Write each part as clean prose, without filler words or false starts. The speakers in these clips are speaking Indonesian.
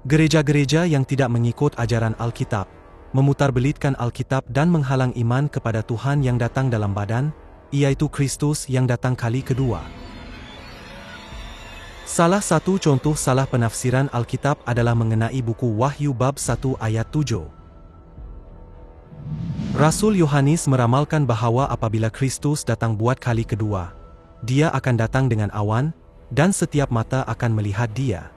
Gereja-gereja yang tidak mengikut ajaran Alkitab, memutarbelitkan Alkitab dan menghalang iman kepada Tuhan yang datang dalam badan, yaitu Kristus yang datang kali kedua. Salah satu contoh salah penafsiran Alkitab adalah mengenai buku Wahyu bab 1 ayat 7. Rasul Yohanes meramalkan bahwa apabila Kristus datang buat kali kedua, dia akan datang dengan awan, dan setiap mata akan melihat dia.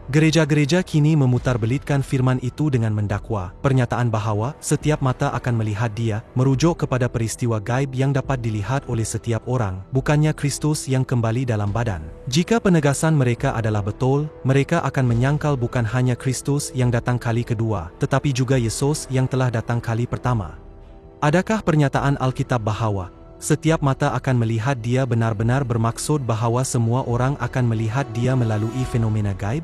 Gereja-gereja kini memutarbelitkan firman itu dengan mendakwa pernyataan bahwa setiap mata akan melihat dia, merujuk kepada peristiwa gaib yang dapat dilihat oleh setiap orang, bukannya Kristus yang kembali dalam badan. Jika penegasan mereka adalah betul, mereka akan menyangkal bukan hanya Kristus yang datang kali kedua, tetapi juga Yesus yang telah datang kali pertama. Adakah pernyataan Alkitab bahwa setiap mata akan melihat dia benar-benar bermaksud bahwa semua orang akan melihat dia melalui fenomena gaib?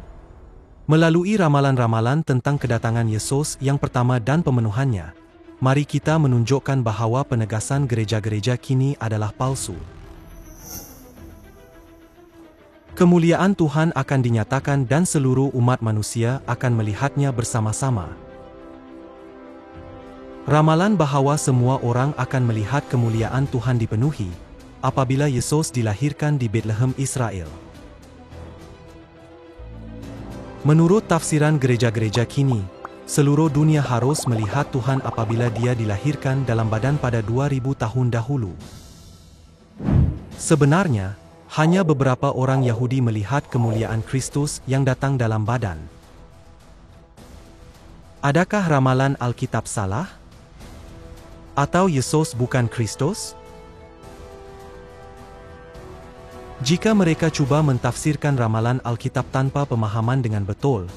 Melalui ramalan-ramalan tentang kedatangan Yesus yang pertama dan pemenuhannya, mari kita menunjukkan bahwa penegasan gereja-gereja kini adalah palsu. Kemuliaan Tuhan akan dinyatakan dan seluruh umat manusia akan melihatnya bersama-sama. Ramalan bahwa semua orang akan melihat kemuliaan Tuhan dipenuhi apabila Yesus dilahirkan di Bethlehem, Israel. Menurut tafsiran gereja-gereja kini, seluruh dunia harus melihat Tuhan apabila dia dilahirkan dalam badan pada 2000 tahun dahulu. Sebenarnya, hanya beberapa orang Yahudi melihat kemuliaan Kristus yang datang dalam badan. Adakah ramalan Alkitab salah? Atau Yesus bukan Kristus? Jika mereka coba mentafsirkan ramalan Alkitab tanpa pemahaman dengan betul,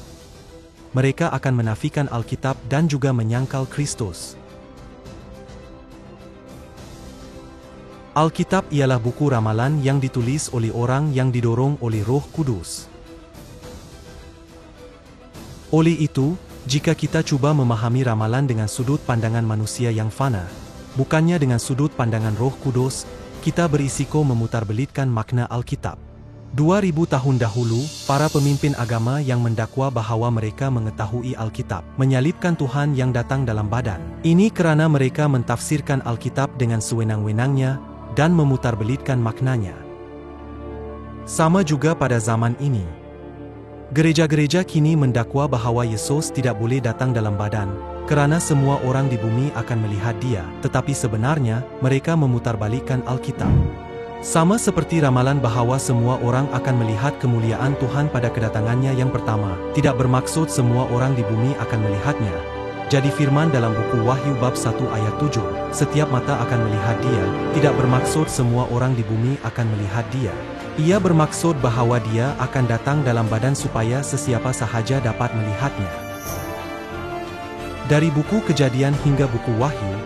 mereka akan menafikan Alkitab dan juga menyangkal Kristus. Alkitab ialah buku ramalan yang ditulis oleh orang yang didorong oleh Roh Kudus. Oleh itu, jika kita coba memahami ramalan dengan sudut pandangan manusia yang fana, bukannya dengan sudut pandangan Roh Kudus, kita berisiko memutarbelitkan makna Alkitab. 2000 tahun dahulu, para pemimpin agama yang mendakwa bahwa mereka mengetahui Alkitab, menyalibkan Tuhan yang datang dalam badan. Ini karena mereka mentafsirkan Alkitab dengan sewenang-wenangnya dan memutarbelitkan maknanya. Sama juga pada zaman ini. Gereja-gereja kini mendakwa bahwa Yesus tidak boleh datang dalam badan, karena semua orang di bumi akan melihat dia, tetapi sebenarnya, mereka memutarbalikkan Alkitab. Sama seperti ramalan bahwa semua orang akan melihat kemuliaan Tuhan pada kedatangannya yang pertama, tidak bermaksud semua orang di bumi akan melihatnya. Jadi firman dalam buku Wahyu bab 1 ayat 7, setiap mata akan melihat dia, tidak bermaksud semua orang di bumi akan melihat dia. Ia bermaksud bahwa dia akan datang dalam badan supaya sesiapa sahaja dapat melihatnya. Dari buku Kejadian hingga buku Wahyu,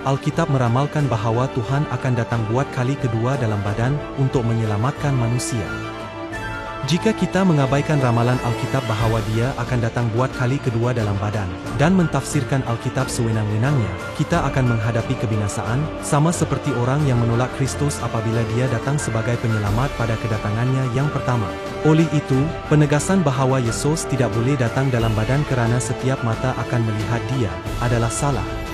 Alkitab meramalkan bahwa Tuhan akan datang buat kali kedua dalam badan untuk menyelamatkan manusia. Jika kita mengabaikan ramalan Alkitab bahwa dia akan datang buat kali kedua dalam badan, dan mentafsirkan Alkitab sewenang-wenangnya, kita akan menghadapi kebinasaan, sama seperti orang yang menolak Kristus apabila dia datang sebagai penyelamat pada kedatangannya yang pertama. Oleh itu, penegasan bahwa Yesus tidak boleh datang dalam badan kerana setiap mata akan melihat dia, adalah salah.